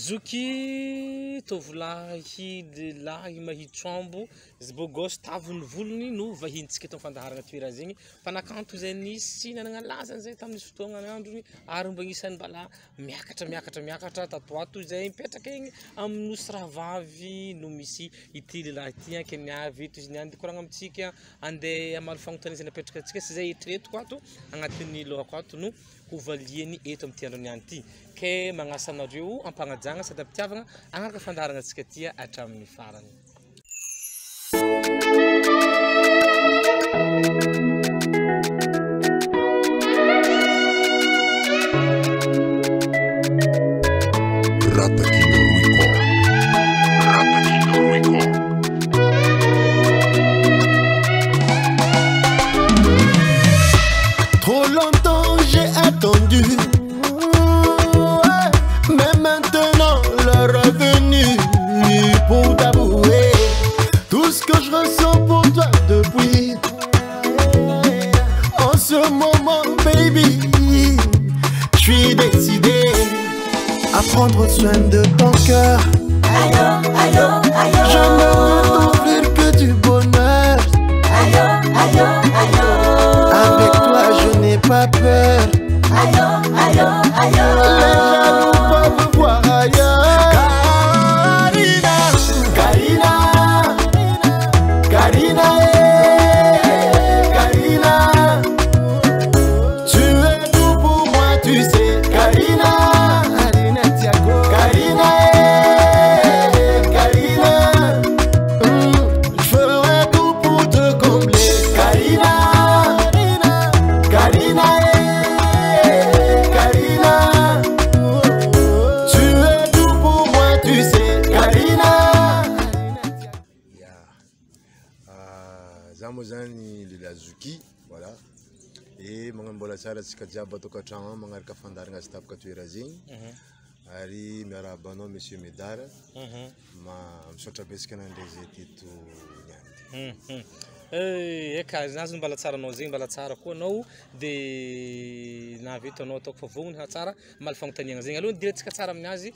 Zoky tovolahy lahy mahitrambo beau gosse taviny volony no vahintsika eto fandaharana toera zegny fanakanto zay nisy nanagna lazany zay tamin'ny fotoagna androny ary mba isany mbala miakatra tatoato zay mipetraka egny amin'ny nosy rahavavy no misy ity lehilahy ity keniavy eto izy niany koragna amitsika andeha amaly fagnontaniazana apetraka atsika sy zay etretiko ato agnatin'ny lohako ato no hovaliany eto amin'ity andro niany ity ke magnasa anareo ampagnajagna sady ampitiavagna agnaraka fandaharana atsika ty hatramin'ny farany. Trop longtemps j'ai attendu, mais maintenant l'heure est venue pour t'avouer tout ce que je ressens pour toi depuis. En ce moment, baby, je suis décidé à prendre soin de ton cœur. Je ne veux t'offrir que du bonheur. Avec toi je n'ai pas peur. Les jaloux peuvent voir ailleurs. Karina, tu es tout pour moi, tu sais. Karina, je ferai tout pour te combler. Karina, tu es tout pour moi, tu sais. Karina. Zamozani lila Zoky, voilà. Et mangambola sara tsika jiaby atoka tragno magnaraka fandaragna azy tapaka toera zegny. Ary miarabano monsieur Medara. Misaotra besaka nandray zay teto niany. Eka nazo mbala tsara anao zegny mbala tsara koa anao de naveto anao ataoko fa vognony tsara maly fagnontaniagna zegny aloha dirantsika tsara aminazy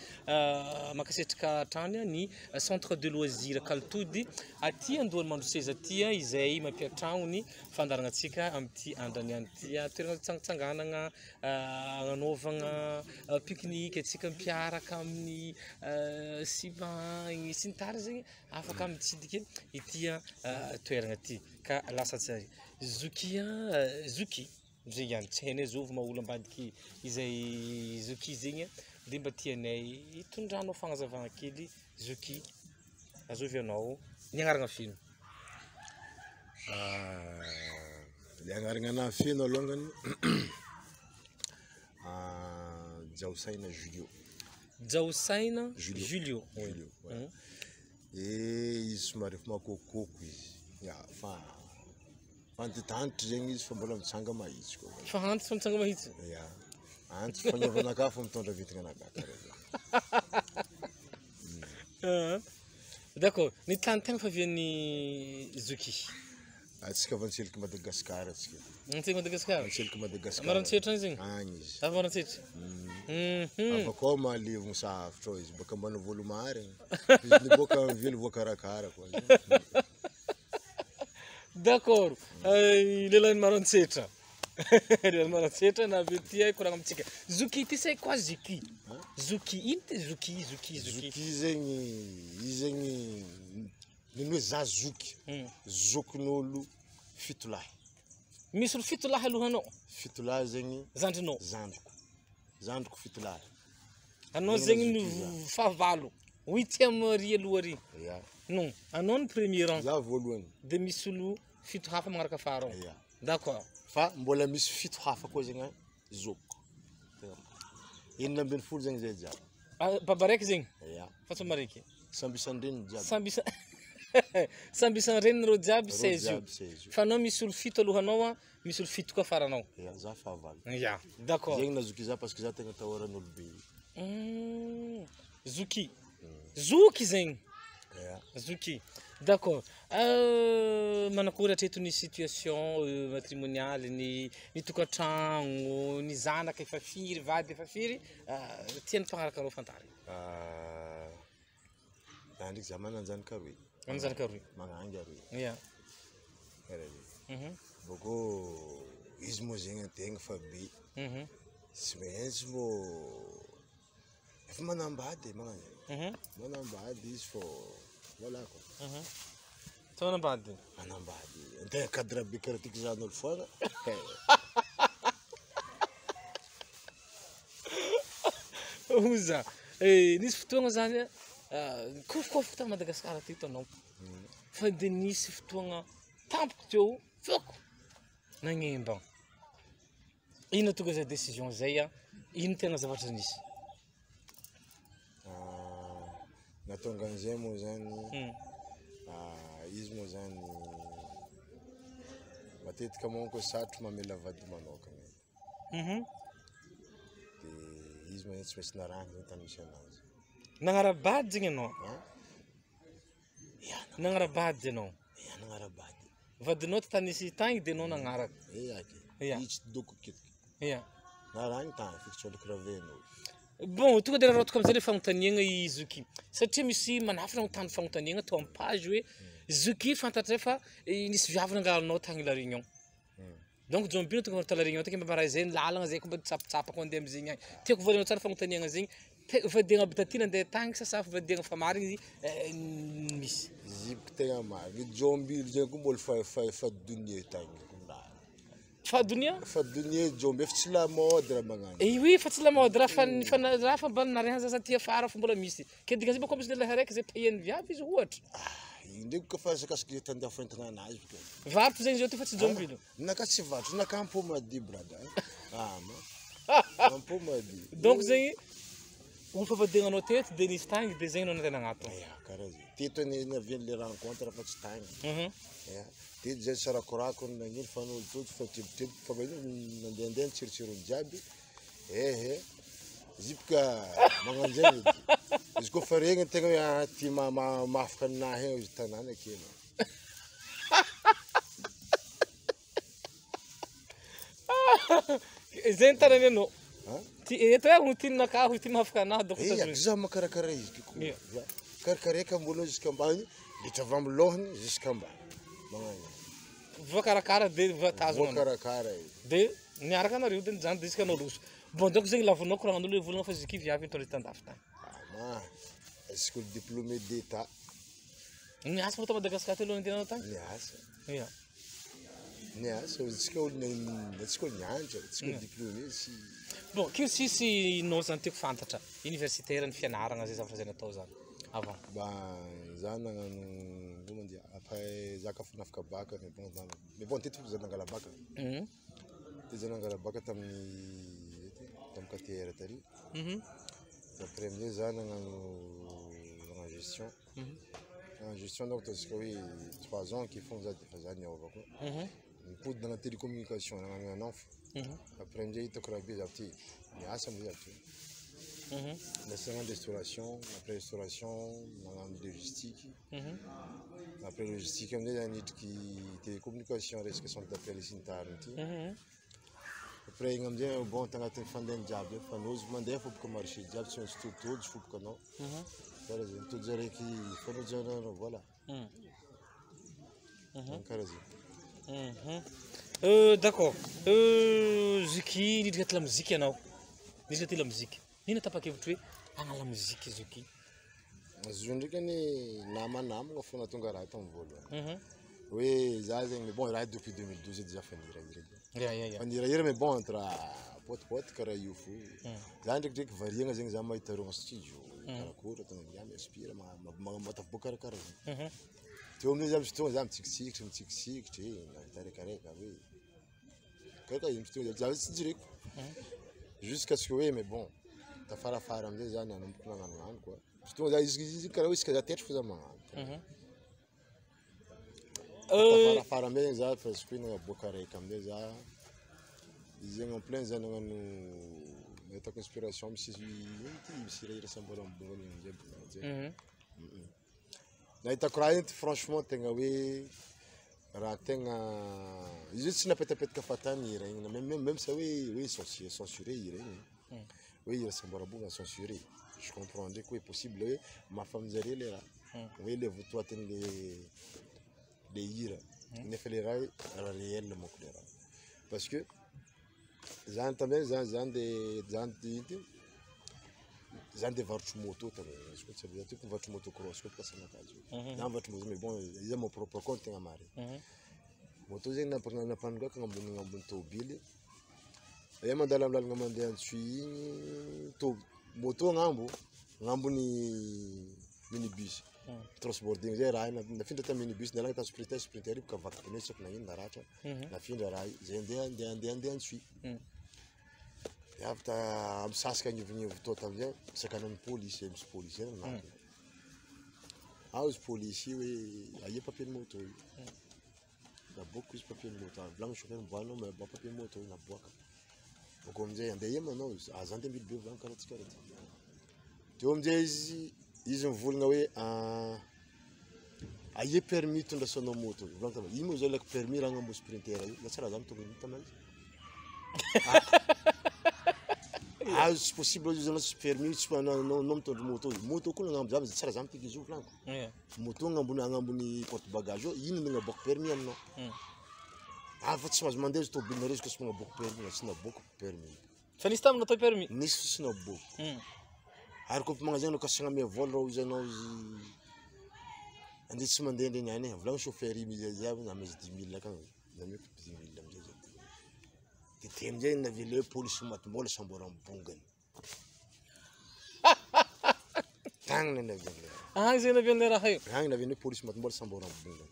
makasitraka trany ny centre de loisir Kaltody aty andohany mandroseza aty izay mampiatragno ny fandaranantsika amin'ity andraniany ity toerana tsangantsanganagna agnanovagna pique-nique atsika mipiaraka amin'ny sivagny sy ny tariny zegny afaka mitsidiky ity toerana ity ka lasa tsara Zoky zay ihany tsy hainay zovy maolo ambadiky izay Zoky zegny de mba tianay hitondranao fagnazavagna kely Zoky azovy anao ny agnarana film. Le agnarana film alongany Jaosaina Julio. Izy somary efa makokoko izy. Fa antitantitra zegny izy fa mbola mitsanga mahitsy koa. Fa antitra fa mitsanga mahitsy? Ya. Antitra fanaovanaka fa mitondra vitignanaka. D'accord. Ny tany tegna fa vian'ny Zoky. Atsika avy antseliky Madagasikara atsika. Antseliky Madagasikara? Antseliky Madagasikara. Marantsitra zegny? Agny izy. Avy marantsitra? Avakao malivogno sahavitra ao izy baka ambany volo marigny. Izy niboaka mivily voakarakara koa. D'accord. Leilany marantsitra. Leilany marantsitra na avy ety koragna amitsika. Zoky ity say quoi Zoky? Zoky ino ty Zoky? Zoky zegny izy zegny ny hoe za Zoky. Zokin'olo fito lahy. Misy olo fito lahy alohanao? Fito lahy zegny zandrinao? Zandriko fito lahy. Anao zegny ny fahavalo. Huitième ry aloha ry. Non, anao ny premier rang. Za voalohany. De misy olo fito hafa magnaraka afara ao. D'accord. Fa mbola misy fito hafa koa zegny zoko. Enina ambin'ny folo zegny zay jiaby. Baba raiky zegny? Fa tsoma raiky. Samby isan-dreniny jiaby. Samby isan-dreniny reo jiaby 16 io. Fa anao misy olo fito alohanao misy olo fito koa afaranao. Za fahavalo. D'accord. Zegny nazoky za parce que za tegna tahoran'olo be. Zoky. Zoky zegny. Zoky. D'accord. Manakory hatreto ny situation matrimonialy ny tokantragno, ny zanaka efa firy, vady efa firy, tian'ny mpagnaraka rô fantary. Za ndraiky za mananjanaka roy. Mananjanaka roy. Magnangy roy. Yeah. Karaha zay. Bôkô izy moa zegny antegna fa be. Tsy maintsy mbô efa manambady magnano. Manambady izy fô voilà quoi. Tsy manambady. Manambady. Antegna cadre be karaha tiky zan'olo foana. Oza. Nisy fotoagna zany kofokofoko ta Madagasikara ty hitanao. Fa de nisy fotoagna tampoka teo foko nagnembagna. Ino tonga zay décision zay ino tena zavatra nisy? Natonga an'izay moa zany izy moa zany matetika manko sarotro mamela vady manokana. De izy moa tsy maintsy narahana ny tany misy anazy. Nagnarabady zegny anao? Nagnarabady anao? Nagnarabady. Vadinao ty tany nisy tagny de anao nagnaraka? Izy tsy doko kitiky. Narahana tany fikitra olo kravenao. Bon, tonga de raha amizay le fagnontaniagna izy ky. Satria misy manafina tany fagnontaniagna to amin'ny page hoe Zuki fantatra fa nisy viavy nangalanao tagny La Réunion. Donc jombino tonga marita La Réunion take mbara zay lalagna zay komba tsapitsapako andeha amizegny agny. Tiako voalohany tsara fagnontaniagna zegny vadiagna bitatiny andeha tagny sa vadiagna fa marigny misy. Zipiko tegna marigny. Jombilo zegny koa mbola fa dunia tagny. Fadonia? Fadonia jomby efa tsy la mode raha magnano. Oui, fa tsy la mode raha fa mba nariagna zaza ty afara fa mbola misy. Ke dikan'izay bôka misy lelahy raiky zay payen'ny viavy izy ohatra. Indreko ka fa sakasika tandeha foentana anazy bôka. Varotro zegny zao ty fa tsy jombilo. Naka tsy varotro, naka ampomady brada. Ampomady. Donc zegny olo fa vadiagnanao teto de nisy tagny de zegny anao nandena agnatony. Karaha zay. Teto naviany le rencontre fa tsy tagny. Teto zay sarakorako nagnino fanolo toto fa teboteboka fa mandehandeha tsiritsirony jiaby. Zipika magnano zay edy. Izy koa fa regny tegna hoe ty mafaka ninahy izy tanàna akena. Zegny tanany anao. Eto hoe tinanaka ho ty mahafaka anahy donc za makarakara izy karakareka ambony jusk'ambany litra avy amin'ny lohany jusk'ambany magnano. Voakarakara de voatazona. Voakarakara de niaraka anareo de zany de isaka anao roso. Bon donc zegny lavinao koragnan'olo hoe volagna fa Zuki viavy mitondra tandafy tany. Est-ce que le diplômé d'état? Niasa fa ta Madagasikara telo nandehanao tany? Niasa. Niasa, tsika olo nianatra, tsika olo diplômé sy. Bon, kirsisy zany tiako fantatra. Universitaire ny fianaragna zay zavatra zay natao zany. Avant. Za nagnano comment dire après za ka nafaka baka mais bon teto za nangala baka. Za nangala baka tamin'ny KTR tary. Après amizay za nagnano gestion. En gestion donc tasika hoe 3 ans qui font za defa za niova koa. Mipody dans la télécommunication nagnano ananfo. Après amizay hitako raha be za ty niasa amizay ty. La restauration, après restauration, la logistique. Après logistique, on a une télécommunication, risque sont d'appel ici en après, on a un bon temps à faire des jobs. On a demandé pour que marché job sur tout, il faut que non. Tout dire qui faut nous dire voilà. D'accord. Zuki, ni la musique yanao. Ni la musique. Nina tapakevitra hoe agnala muzika izy ky. Izy ndraiky ny namanamagna fô natonga raha tamin'ny voalohany. Hoe za zegny bon raha depuis 2012 déjà fanirahira. Fanirahira mais bon entre pote karaha io fo. Za ndraiky variagna zegny za mahita reo studio. Karakory tana ya inspire matafiboaka karakara. Teo amin'izay za fotoagna za mitsikisikitra natarekareka hoe karaha io fotoagna za tsy direko. Jusqu'à ce que oui mais bon tafarafara amizay zany nanomboka nagnanognano koa. Fotoagna za izy karaha hoe isika za tetry fo za magnano. Tafarafara amizay za presque hoe nagnaboaka raiky amizay za izy zegny en plein za nagnano nahitako inspiration misy irahira sambara ambony amizay. nahitako raha iny franchement tegna hoe raha tegna izy io tsy napetapetaka fatany hira igny même ça hoe censuré hira igny hoe hira samborabonga censuré je comprends ndraiky hoe possible hoe mahafaminjare le raha hoe le votoatiny le hira nefa le raha réel manko le raha parce que zany tamizay zany de varotry moto tamay izy koa tsy avy ty mivarotry moto cross koa pasanakazy na mivarotry moto mais bon izy mon propre compte tegna marigny moto zegny napanongako agnambony tôbily e mandala amin'ny lalagna mandeha antsoy igny moto agnambony minibus transporting zay raha nafindra ta minibus nalagna ta sprinter io ka vaky pneu tsy nagnino naratra nafindra raha zay andeha antsoy avy ta misasaka agnivognivo tô tamizay sakana amin'ny police misy police marina izy police io hoe aia papier moto io naboako izy papier moto volagny chauffeur mivoanao mais papier moto io naboaka boko amizay andeha ema anao aza andeha mily be volagny karaha tsy karaha ty teo amizay izy mivolagna hoe aia permis tondrasanao moto volagny tamay ino moa zao lako permis raha agnambo sprinter io na tsy raha za mitongony hita tamazy c'est possible izy anao tsy permis tsy anao mitondra moto koa nagnambo zava tsy raha za mitiky izy io volaniko moto agnambony porte bagage io ino nagnaboaka permis aminao fa tsy mahazo mandeha izy tôbily izy koa tsy magnaboaka permis tsy naboaka permis fa nisy taminao atao permis nisy tsy naboaka ary koa magna zegny anao kasagna ame vol rah izy anao izy andeha tsy mandeha ndre niany volagny chauffeur io izy ziaby namaizy 10 000 akagny nameko 10 000 amizay te amizay navele hoe police matimbola sambora mibongany tagny navele agny zay navian'le raha io agny navele hoe police matimbola sambora mibongany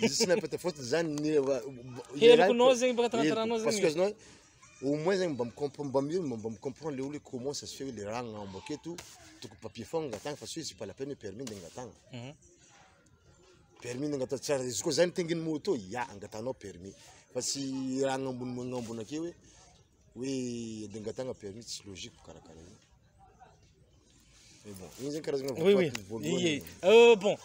izy tsy napeta fôtony zany helikonao zegny baka tanatananao parce que anao au moins zegny mba micomprendre le olo comment ça se fait le raha agnambo aketo tokony papier fogna angatagna fa tsy hoe c'est pas la peine permis nde angatagna permis nde angatagna tsara izy koa zany tenginy moto ya angatanao permis fa tsy raha agnambony ake hoe nde angatagna permis tsy logique karakara io mais bon igny zegny karazagna voalohany bon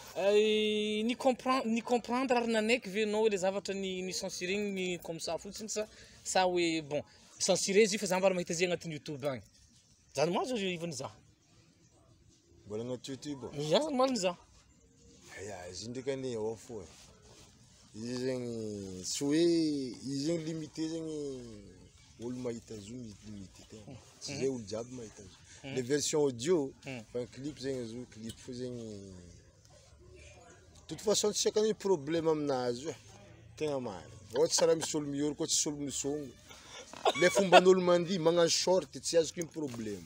ni comprendre ary nanaiky ve anao le zavatra ni censuré igny comme ça fotsiny sa hoe bon censuré izy fa za mbara mahita izy agnatin'ny YouTube agny zany mahazo ivany za mbola agnaty YouTube ya zany maliny za izy ndraiky ane ao fo izy zegny tsy hoe izy zegny limité zegny olo mahita azy io limité tegna tsy zay olo jiaby mahita azy les versions audio fa clip zegny izy io clip fo zegny toute façon tsy sakany problème aminazy io tegna marigny ohatsy tsara misy olo mioro koa tsisy olo misongo le fomban'olo mandihy magnano short tsy azoko iny problème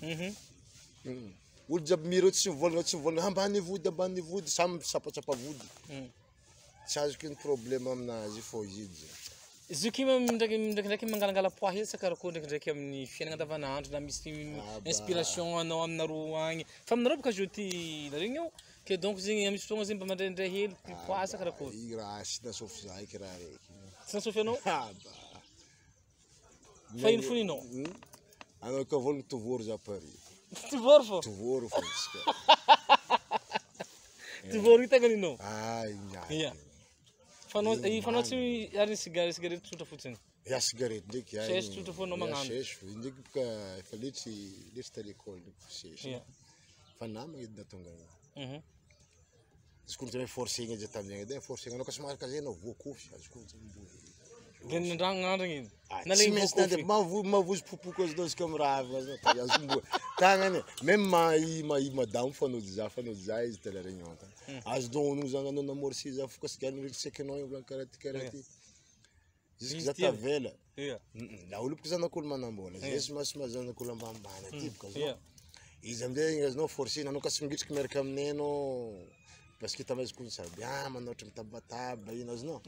olo jiaby miro tsy mivolagna ambany vody samy sapatsapa vody tsy azoko iny problème aminazy fô izy izy kima ndraikindraiky mangalangala poids hely sakarakoa ndraikindraiky amin'ny fiainagna andavanandro na misy inspiration anao aminareo agny fa aminareo baka jeudi naregny io ke donc zegny misy fotoagna zegny mba mandraindray hely poids sakarakoa i raha sy nasofy za eky raha reky tsy nasofy anao fa ino foninao anao ka volagny tovoro za pari tovoro fô tovoro fô izy tovoro io tegna ninao ia fanao tsy ary cigarette tsotra fotsiny ya cigarette ndraiky sesy tsotra fô anao magnano sesy ndraiky boka efa letry ta l'école ndraiky sesy fa namagna edy natonga izy koa zay forcé igny izy tamizay edy forcé anao ka somary ka zay anao voakofy azy koa de nandragna igny tsy maintsy mavozy popoko azy anao izy ka mirava azy tagnany même madame fanody za izy tala réunion azo donao zany anao namorsi za fo ka sigary ndraiky tseky anao io volagny karaha ty karaha ty jusque za tavela la olo boko zanak'olo manambola zay sy mazanak'olo ambambany aty boka zao izy amizay azonao forcé nanao ka tsy mingitriky miaraka aminay anao parce que tamaizy koa saby manoatra mitabataba ino azonao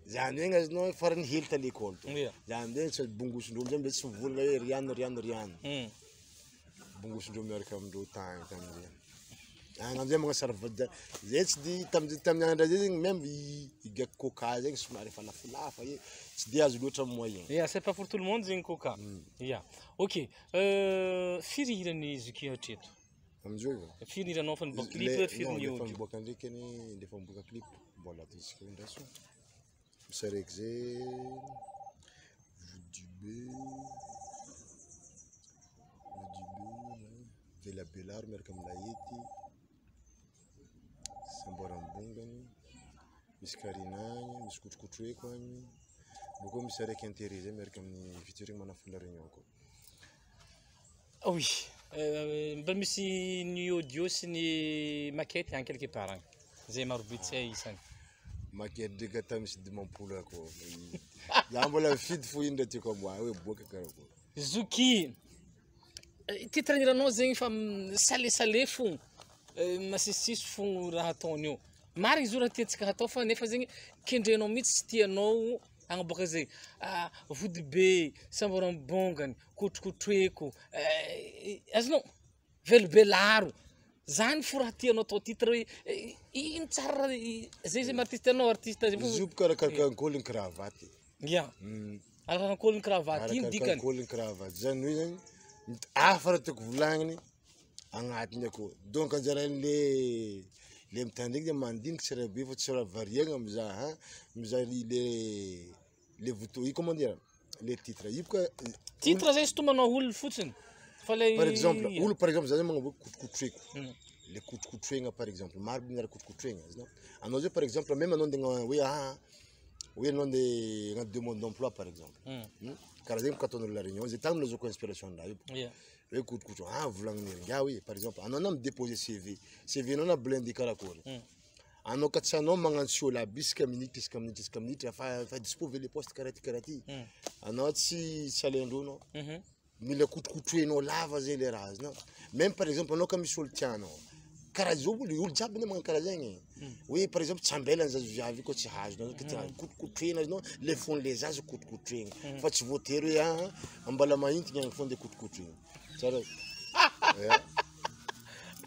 zany zegny azonao farany hely ta l'école to zany zegny tsy bongosondreo amizay mbe tsy mivolagna hoe riano bongosondreo miaraka amindreo tagny tamizay amizay magnasara vady zay tsy di tamin'ny andra zay zegny même igaky coca zegny somary efa lafolafa tsy de azo loatra moyen c'est pas pour tout le monde zegny coca ok firy hirany Zuki hatreto amizay firy iranao fa niboaka clip firy ny audio miboaka ndraiky any lefa miboaka clip mbola atisika indraso misy araiky zay Voudibé Velabelaro miaraka amin'ny Laety Samboarambongany misy Karinagny misy Kotrokotroeko agny boko misy araiky intérêt zay miaraka amin'ny featuring manafona réunion koa. Oui, mbola misy ny audio sy ny maquette any quelque part agny zay marobe tsy isany maquette ndraiky ata misy dimampolo akao za mbola fidy fo indra tiako amboa hoe boaka karakôry Zouki titre iranao zegny fa salé fogna masisisy fogna raha ataony io marigny izy io raha tiantsika hatao fa nefa zegny kendrenao mihitsy tsy tianao agnaboaka zegny Voudibé Samboarambongany Kotrokotroeko azonao Velabelaro zany fo raha tianao atao titre hoe ino tsara zay artiste anao artiste izy io karakaraha ankoliny cravaty ya arakaraka ankoliny cravaty ino dikany ankoliny cravaty zany hoe zany hafa raha tiako volagniny agnatiny akao donc anjaran'le mitandregny de mandiniky tsy raha be fa tsy raha variagna mizaha mizaha le voto i comment dire les titres io ka titre zay sotomanao olo fotsiny fa le par exemple olo par exemple zany magnano Kotrokotroeko le Kotrokotroegna par exemple maro be miaraka Kotrokotroegna izy anao zay par exemple même anao ndegna hoe oui anao nde agnaty demande d'emploi par exemple karaha zegny ataon'olo la réunion zay tagny nilazako inspiration raha io hoe Kotrokotro volagniny nga oui par exemple anao na midéposer CV anao na blindé karakory anao ka tsy anao magnano siola bisika minitra fa dispo ve le poste karaha ty anao tsy alendronao mila kotrokotroenao lava zay le raha azy même par exemple anao ka misy olo tianao karaha zao olo jiaby ne magnano karaha zegny oui par exemple tsy ambelany zazo viavy ko tsy hazonao kotrokotroena anao le fond le zazo kotrokotroena fa tsy voatery hoe ambala mahintiny agny fond de kotrokotroena tsara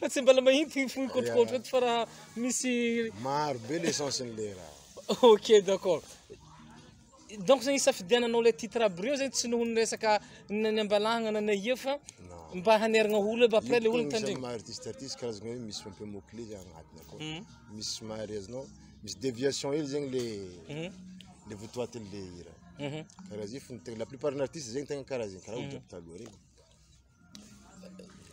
fa tsy mbala mahintiny fo kotrokotro fa raha misy maro be l'essence n'le raha ok d'accord donc zegny isafidiananao le titre aby reo zegny tsy nohony resaka ny ambalagna na ia fa mba hanerigna olo mba après le olo mitandregny ma artiste karazagna hoe misy un peu mot clé zay agnatiny akao misy mahare azonao misy déviation hely zegny le votoatiny le hira karaha zay fo la plupart n'artiste zegny tegna karaha zegny karaha olo jiaby taloha regny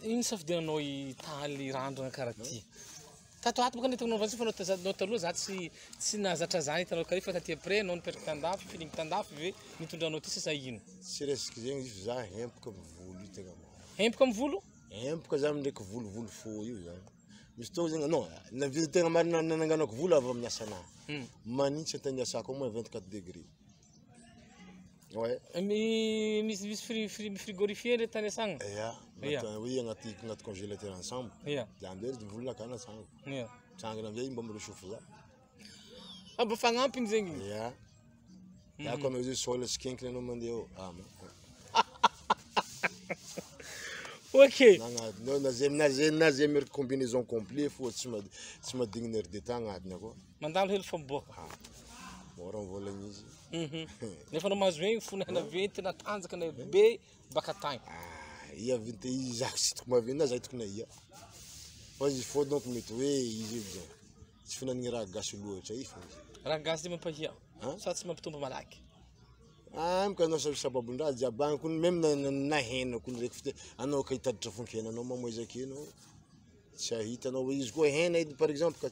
ino safidiananao italy randrana karaha ty tato ato boka netagnao vazy fa nao taloha za tsy nahazatra zany hitanao kare fa taty après anao nipetraka tandafy filigny tandafy ve nitondranao ty sasa ino tsy resaka zegny izy za hempoka mivolo io tegna hempoka mivolo hempoka za ndraiky volovolo fô io zany misy tao zegny non navidy tegna marina nananganako volo avy amin'ny asanahy manintsy antaniasako au moins 24 degré ouais misy frigorifier le tany asagna oui agnaty congélateur ensemble de amizay izy volona akana tsanga tsangana amizay mba mirechauffe za mba fagnampiny zegny ako anao zay sola sikinkiny anao mandeha ao ok na zay mieraka combinaison complet fô tsy madigny heure de temps agnatiny akao mandalo hely famboaka mora mivolagna izy nefa anao mahazo egny fonahana venty na tanjaka na be baka tagny ia venty izako tsy hitako maventy na za hitako na ia fa izy fô donc mety hoe izy io zay tsy finanagny raha gasy loatra i fô raha gasy zay mampahia sa tsy mampitombo malaky mika anao sababon-draha jiaby agny kony même na hena kony raiky fite anao ka hitaditra fonky henanao mamoezaky anao tsy ahitanao izy koa hena edy par exemple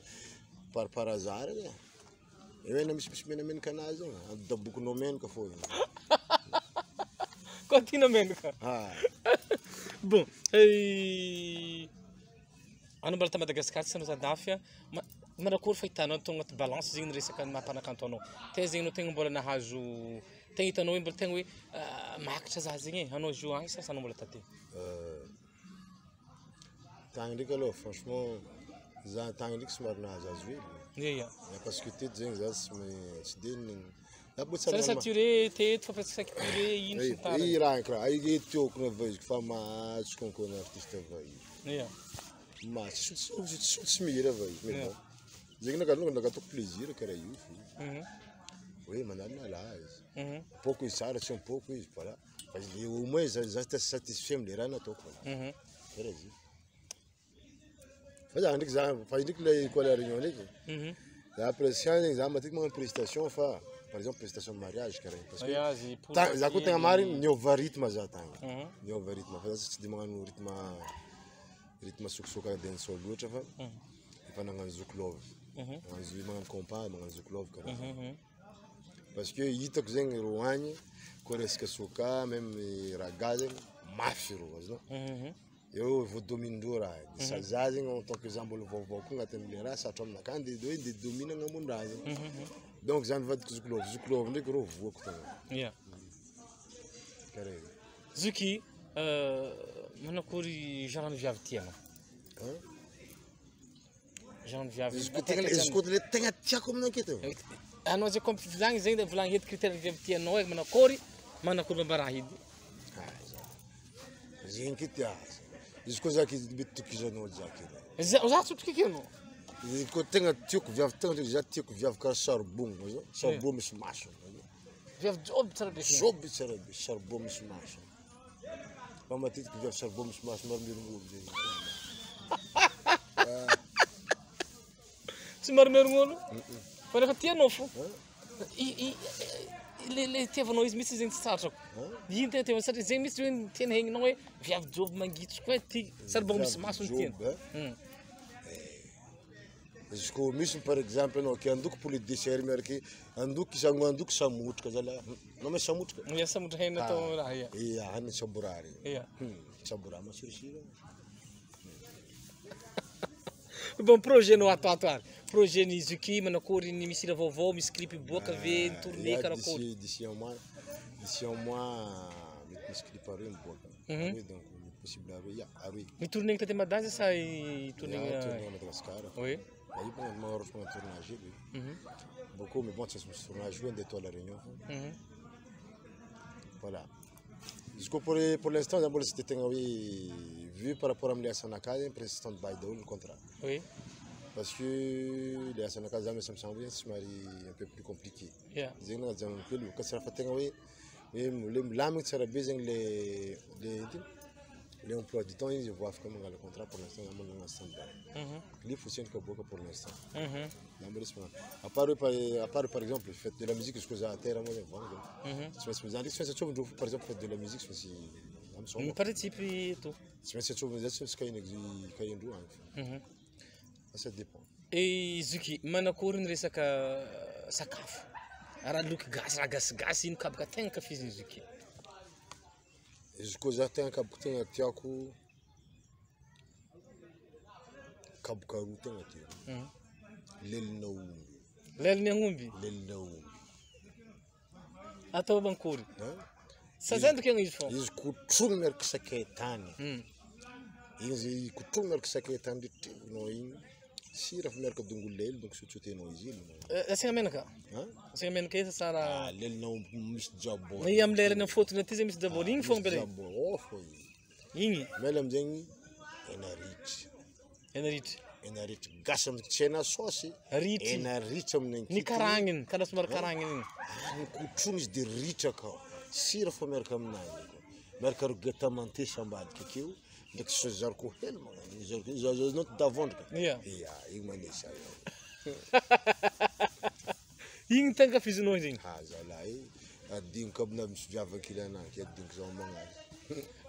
par hasard hena misy menamenaka anazy zegny dabokinao menaka fô koa tina menaka bon anao mbola ta Madagasikara tsy anao tadafy manakory fahitanao atao agnaty balance zegny resaka mampanakanto anao te zegny anao tegna mbola nahazo tegna hitanao hoe mbola tegna hoe makatra za zegny anao jo agny sasa anao mbola taty tagny ndraiky aloha franchement za tagny ndraiky somary nahazazo hely parce que teto zegny za tsy de sara saturé teto fa presque saturé ino sy tariny raha karaha i tioko na vaziko fa mahatsoko ankona artiste avy tsy mihira avy zegny nakalonga ataoko plaisir karaha io oui manano nalahy izy poko izy tsara tsy mipoko izy voilà fa le au moins za satisfait amle raha nataoko karaha izy fa za ndraiky za fa ndraiky le école à Réunion ndraiky za pression zegny za matetiky magnano prestation fa par exemple prestation de mariage karaha parce que za koa tegna marigny niova rythme za tagny niova rythme fa za tsy de magnano rythme sokosoka dancehall loatra fa efa nagnano zokolov magnano compas magnano zokolov karaha parce que hitako zegny ro agny koa resaka soka même raga zegny mafy ro azonao eo voadominindreo raha de sa za zegny en tant que za mbola vaovao koa agnatin'le raha satria aminakany de domina agnambony raha zegny donc za nivadiko zokolov ndraiky ro voako tagna karaha Zuki manakory genre viavy tianao genre viavy izy koa le tegna tiako aminakety anao zay comme volagny zegny volagny hety critère viavy tianao e manakory mbaraha hidy zegny kity izy koa zaka izy mety tokizanao zaka za tsotrokiko anao izy koa tegna tiako viavy tegna za tiako viavy karaha charbon charbon misy maso viavy joby tsara be joby tsara be charbon misy maso fa matetiky viavy charbon misy maso maromerongolo zegny tsy maromerongolo fa rehefa tianao fo le tiavanao izy misy zegny tsy satrako ino tegna tiavanao satria zegny misy hoe tiana hegninao hoe viavy joby mangitsoka hoe ty charbon misy maso ny tiana izy koa misy par exemple anao ke andoko pour le dessert miaraky andoko andoko samotraka zala anao mai samotraka ia samotra hena atao raha ia hanina saborary ia saborary masirosiro bon projet no ato ary projet ni Zuki manakory ny misy raha vaovao misy clip boaka ve tourner karakory d'ici un mois mety misy clip aroy miboaka donc possible aroy mitourner tete Madagasikara sa tourner Madagascar oui il peut avoir un tournage beaucoup mais bon c'est un tournage où on est à la Réunion voilà jusqu'au pour l'instant d'abord c'était vu par rapport à me laisser en cas président de bail le contrat oui parce que les Assanaka ça me semble un peu plus compliqué zeng na jang peu le kasra fatenga oui le laming sera besoin les emplois du temps ils voient comment le contrat pour l'instant on a un standard il faut que beaucoup pour l'instant à part par exemple fait de la musique ce que j'ai à terre moi je me par exemple fait de la musique aussi on participe tout c'est ce qu'il ça dépend Zuki manakory ny resaka sakafo raha loky gasy raha gasigasy ino kabaka tegna kafiziny Zuki izy koa za tegna kabaka tegna tiako kabaka roa tegna tiako lelina omby atao bankory sa ndraiky agny izy fô izy kotrogno miaraka sakay tany izy kotrogno miaraka sakay tany retrivinao igny sira fa miaraka dongolo lely donc sotsotenao izy asiagna menaka asiagna menaka esa tsara lelinao misy jabon i am lerany fotony aty zegny misy jabon igny fogna mbele igny mela amizegny hena ritry gasy amizay tsy hena saosy hena ritry aminay ny karagniny karaha somary karagniny igny kotrogno izy de ritry akao sira fa miaraka aminazy miaraka rogata mantesa ambadika akeo ndraiky zariko hely magnano zariko davondraka igny manesy igny tegna kafizinao zegny zalahy adiniko abina misy viavakely anaky adiniko zao magnano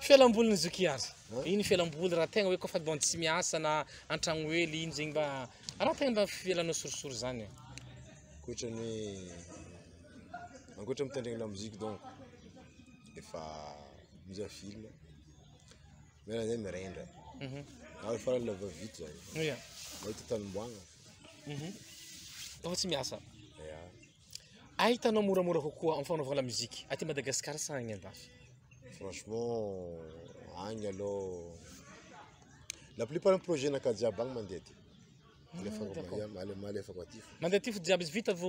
fialamboliny Zuki azy iny fialamboly raha tegna hoe kofa bon tsy miasa na antragno hely iny zegny mba raha tegna mba fialanao sorisori zany kotrany ankoatra mitandregny la musique donc efa miza film mena zay mirendra na farany lava vite zay mahita tanomboagna efa tsy miasa ahitanao moramora kokoa amin'ny fanaovana la musique aty Madagascar sa agny andafy franchement agny aloha la plupart ng projet naka jiaby agny mandeha ty malefako aty mandeha ty fo jiaby izy vita vo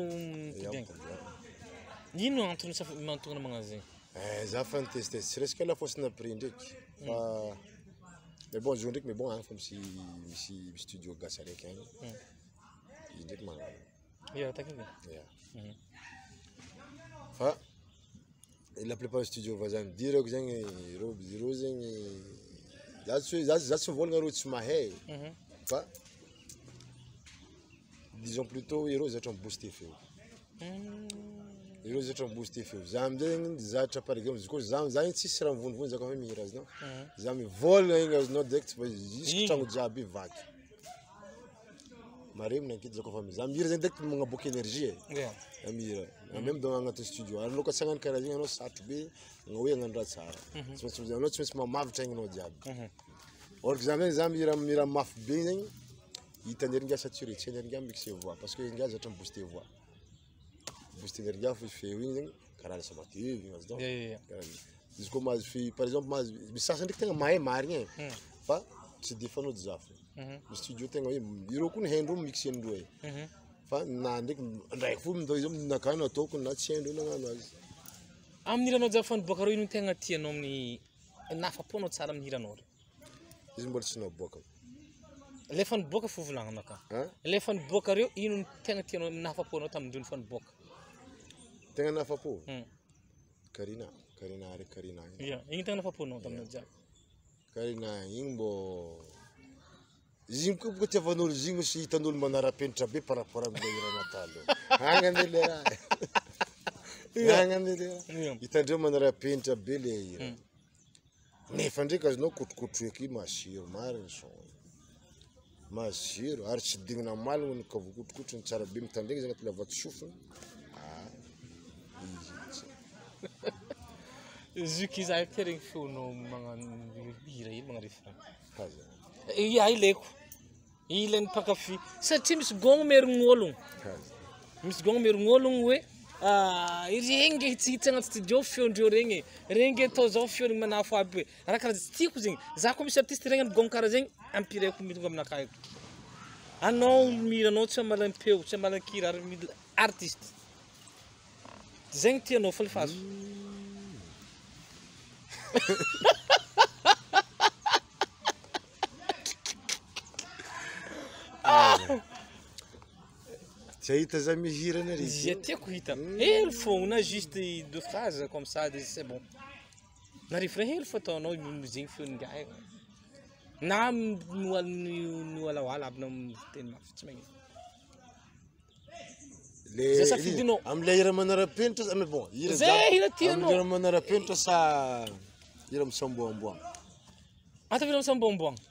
ino antony mantogna magnano zegny za fa niteste tsy resaka la fausse na prix ndraiky fa mais bon zo ndraiky mais bon agny fa misy studio gasy araiky agny izy ndraiky magnano fa la plupart studio vazany dirako zegny ro zegny za tsy volagna ro tsy mahay fa disons plutôt ireo zatra miboosté feo ireo zatra miboosté feo za amizay zatra par exemple ko za tsisy raha mivonivony zaka hoe mihira azinao za mivolagna igny azinao direct fa jusque tragno jiaby vaky maremina ankidy zaka fa za mihira zegny direct magnaboaka énergie amihira même dans agnaty studio ary anao ka tsy hagnano karaha zegny anao sarotro be na hoe hagnano raha tsara tsy maintsy mamavitra igny anao jiaby or que za mihira mafy be zegny hita energie saturé tsy energie mixé voix parce que energie zatra booster voix booster energie fo feo igny zegny karaha lasa matevy igny azy donc izy koa mahazo fi par exemple mahazo misasa ndraiky tegna mahay marigny fa tsy de fanao zafo ny studio tegna hoe ireo koa ny haindreo mixé ndreo fa na ndraiky ndraiky fo mindao izy nakano ataoko na tsy haindreo nagnano azy amin'iranao jiaby faniboaka reo ino tegna tianao amin'ny nafaponao tsara amin'ny hiranao reo izy mbola tsy naboaka le faniboaka fo volagnana ka le faniboaka reo ino ny tegna tianao nafaponao tamindreo ny faniboaka tegna nafapo Karina igny tegna nafaponao taminao jiaby Karina igny mbô izy koa boka tiavan'olo izy igny sy hitan'olo manara-penitra be par rapport amin'ny hirana taloha agny ande le raha agny ande le raha hitandreo manara-penitra be le hira nefa ndraiky azonao kotrokotroeky masiro mariny son masiro ary tsy dignina maliny ny kavokotrokotrony tsara be mitandregny zagny aty lavaty sofiny Zuki za terigny feonao magnano hira ino magnano refrain haza ilaiko ilainy mpankafy satria misy gogno merignologno misy gogno merignologno hoe regny tsy hitsy agnaty studio feondreo regny atao zao feony manafo aby raha karaha tsy tiako zegny za koa misy artiste regny gogno karaha zegny ampireko mitonga aminakahy anao miranao tsy malampeo tsy malankira ary artiste zegny tianao fa le fazo tsy hita za mihira na rizy zay tiako hita hely fogna na juste deux phrases comme ça c'est bon na refrain hely fo ataonao mizegny feony ngahy na miwalawala aby na miteny mafy tsy magnino amle hira manara-penitra mais bon hira hira manara-penitra sa hira misamboamboagna ata hira misamboamboagna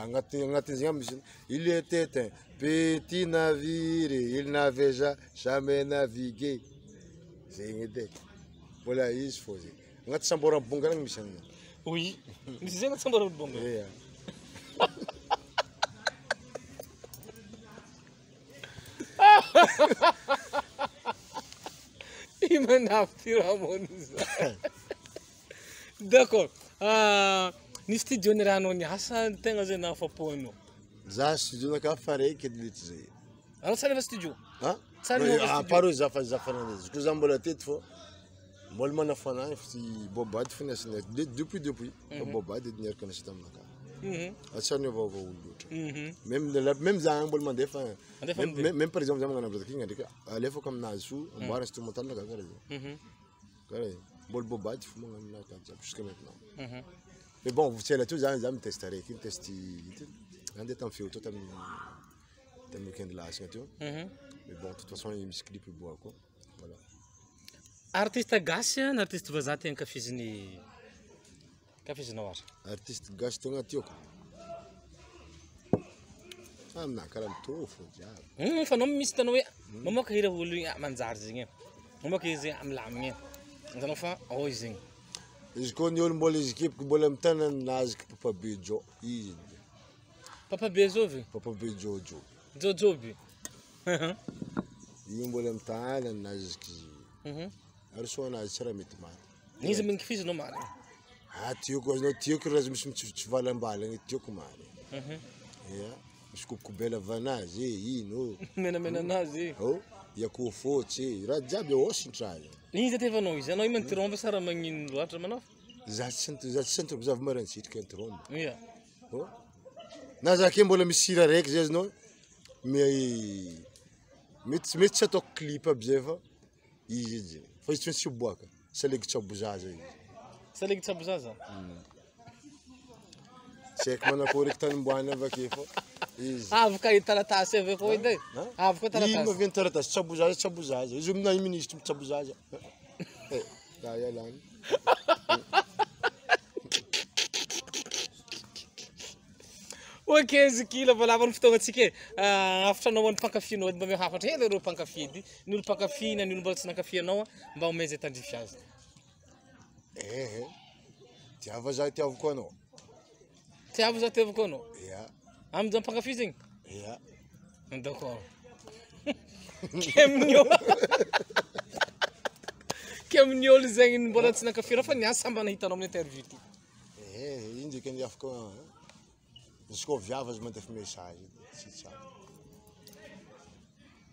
agnatin'izegny misy il était un petit navire il n'avait jamais navigué zegny edy mbola izy fô zegny agnaty samboram-bongana agny misy agny oui misy zegny agnaty samboram-bongana D'accord. Ny studio ny rahanao niasa tegna zay nafapoanao. Za studio naka faraiky edility zay. Anao tsara va studio? Paro zafanan'izy. Ko za mbola teto fô mbola manafana sy bobady fo niasana depuis bobady edy niaraka niasa taminaka. Atsany vaovao olo loatra. Même za mbola mandefa même par exemple za magnano amizao kinga ndraiky alefako aminazy fo amboara instrumental naka karaha zay. Karaha mbola bobady fo magnano naka jusqu'à maintenant. Mais bon, vous savez, tout ça, me tester, qui teste, on est en fait, tout le week-end là, mais bon, de toute façon, il y a un clip bois, quoi. Voilà. Artiste Gassia, artiste Vazati, un café noir. Artiste Gassia, tu as un tioko. Ah, mais quand même, trop fou, diable. Enfin, non, mais c'est un ouais. Maman qui a voulu manzarzingue. Maman qui a am lamien. Então, enfin, oh, zing. Izy koa ny olo mbola izy kipo mbola mitana naziky Papa Bejo izy Papa Bejovi Papa Bejo Jojobi io mbola mitana naziky ary soanazy tsy raha mety marina izy mingifizinao marina tiako azinao tiako raha misy mitsivalambalagna tiako marina misy kokobela vanazy ino menamena anazy iako fotsy raha jiaby osintrazy Izy atevanao izy, anao io mantiromba sa raha magnino loatra manao? Za tsy sentroko zavy marantsitrika antiromba. Ia. Na za ke mbola misy hira raiky zay azinao mety tsy ataoko clip aby zay fa izy edy fa izy tsy maintsy boaka sa legy tsy abozaza izy. Saleg tsabo zaza. Check manakory tanimboany avake fô. Izy. Avaka itaratasy avy koa edy. Avaka Ino taratasy. vien taratasy tsabo zaza. Izy aminay ministre tsabo zaza. Da yalany. Ok, zikila valava ny fotoagnantsika e. Afatra anao ny mpankafinao mba mihafatra hely ireo mpankafy. Ny olo mpankafy na ny olo mbola tsy nankafy anao mba omeza tandrify azy. Tiava zaho tiavako anao. Tiavo za tiavako anao. Ya. Amizao mpankafy zegny? Ya. D'accord. Kemy olo zegny mbola tsy nankafy fa niasa samba nahitanao amin'ny interview ty. Iny ndraiky ny afaka. Izy koa viava azy mandefa message. Tsy tsara.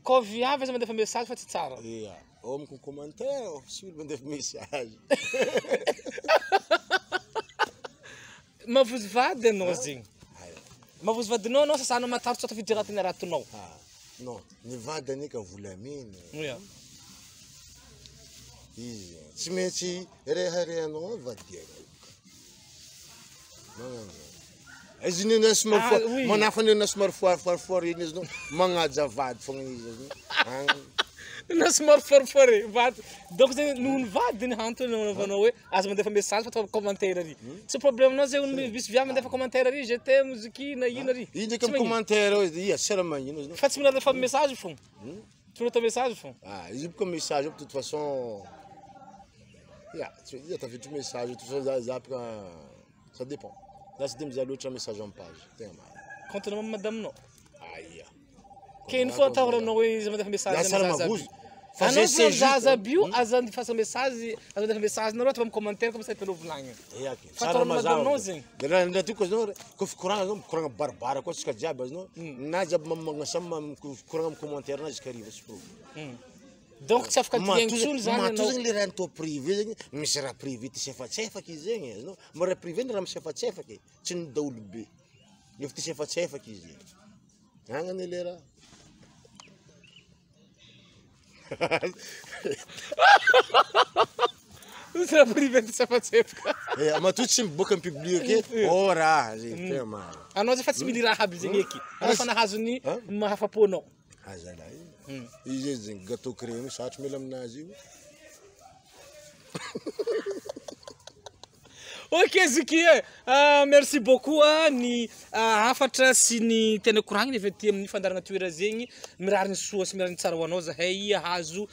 Koa viavy azy mandefa message fa tsy tsara. Ia. Ou com commentaire, se ele mandar mensagem. Mavozo vady anao zegny. Mavozo vadinao anao sasana matahotra tsota fidiratina ratinao. Non, ny vadany ka volamena. Ia. Izy tsy maintsy reharehanao vadiana. Magnano. Izy ny somary manafany na somary foire iny izy no magnaja vady fogna izy. Na somary forforé vady. Donc zegny noho ny vady ny antony nanaovanao hoe aza mandefa message fa atao commentaire ary. Tsy problemanao zegny misy viavy mandefa commentaire ary, je t'aime muziki na ino ary. Iny ka commentaire ia sera magnino izy. Fa tsy mila lefa message fogna. Tsy mila message fogna. Izy comme message de toute façon. Ya, tu as fait message, tout ça, ça dépend. Là, c'est des autres messages en page. Continue madame non. Aïe. Quem for tá orando hoje, já mandei mensagem. Já sabe mais fazer esse já viu, as ande fazer mensagem, as ande mensagem, não vamos comentar como sai pelo online. É aqui. Fator madame não sim. Ainda tu coisa não, que kurang barbara, coisa que diabos não. Na jab mamma kurang comentar na escreve esse problema. Donc ça fica bien sul zany anao. Mas tu le rento privé zegny, misy raha privé ty sefatsefaka izy zegny, no. Ma raha privé raha misefatsefaka, tsy ny daolo be. Efa ty sefatsefaka izy. Agnany le raha. Você é privé ty sefatsefaka. Ma tu tsy miboaka public ke, raha zegny tena marina. Anao efa tsy mily raha aby zegny eky. Anao fa nahazo ny mahafaponao. Azalahy. Izy zegny gâteau crème satry mila aminazy io. Ok Ziki, merci beaucoup ny hafatra sy ny tena koragniny avy aty amin'ny fandarana toera zegny mirariny soa sy mirariny tsara ho anao zahay hazo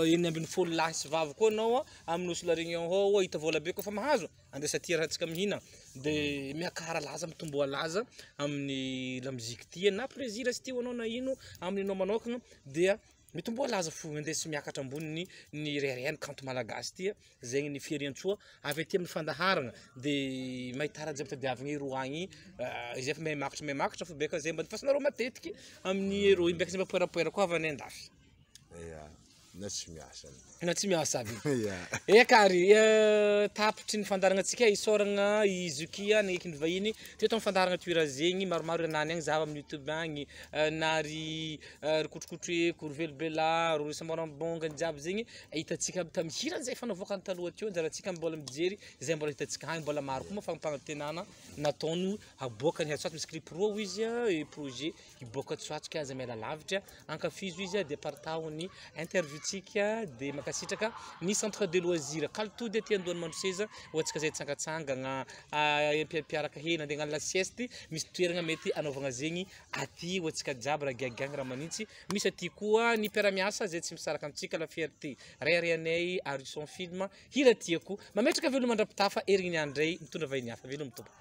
eny ambin'ny folo lahy sy vavy koa anao amin'ny La Réunion ao hita vola be koa fa mahazo andesa ty raha tsika mihina de miakara laza mitomboa laza amin'ny la musique ty na plaisir sy ty anao na ino amin'ny anao manokagna dia mitomboa laza fo andesy miakatra ambony ny rereny kanto malagasy ty zegny ny fihariantsoa avy aty amin'ny fandaharagna de mahitara jiaby tadiavagna ero agny izy efa miakatra fo beka zay mba nifasanareo matetiky amin'ny ero imbeka zay mba poerapoera koa avy any andafy. Na tsy miasa. Na tsy miasa aby. Kary tapitry ny fandaragnatsika isoragna izukia na eky ny vahiny teto amin'ny fandaragna toera zegny maromaro anany agny zava amin'ny YouTube agny nary rikotrokotry Korovelobela ro Samarambonga jiaby zegny hitatsika tamihirany zay fanavoaka ny taloha teo anjaratsika mbola mijery zay mbola hitatsika agny mbola maro koa mafagnampagnantenana nataony aboaka ny hatsoaty misy clip roa izy e projet iboaka tsoatsika aza miala lavitra ankafizo izy de partahony interview tsika de makasitraka ny centre de loisir kaltody aty andohany mandroseza ohatsika zay tsangatsangagna piaraka hena andeha hagnano la sieste misy toeragna mety anaovagna zegny aty ohatsika jiaby raha giagiagna raha manintsy misy aty koa ny mpiaramiasa zay tsy misaraka amitsika la fierté reharehanay Arisson film hira tiako mametraka veloma mandrapitafa erigny andray mitondra vahiny hafa veloma tompo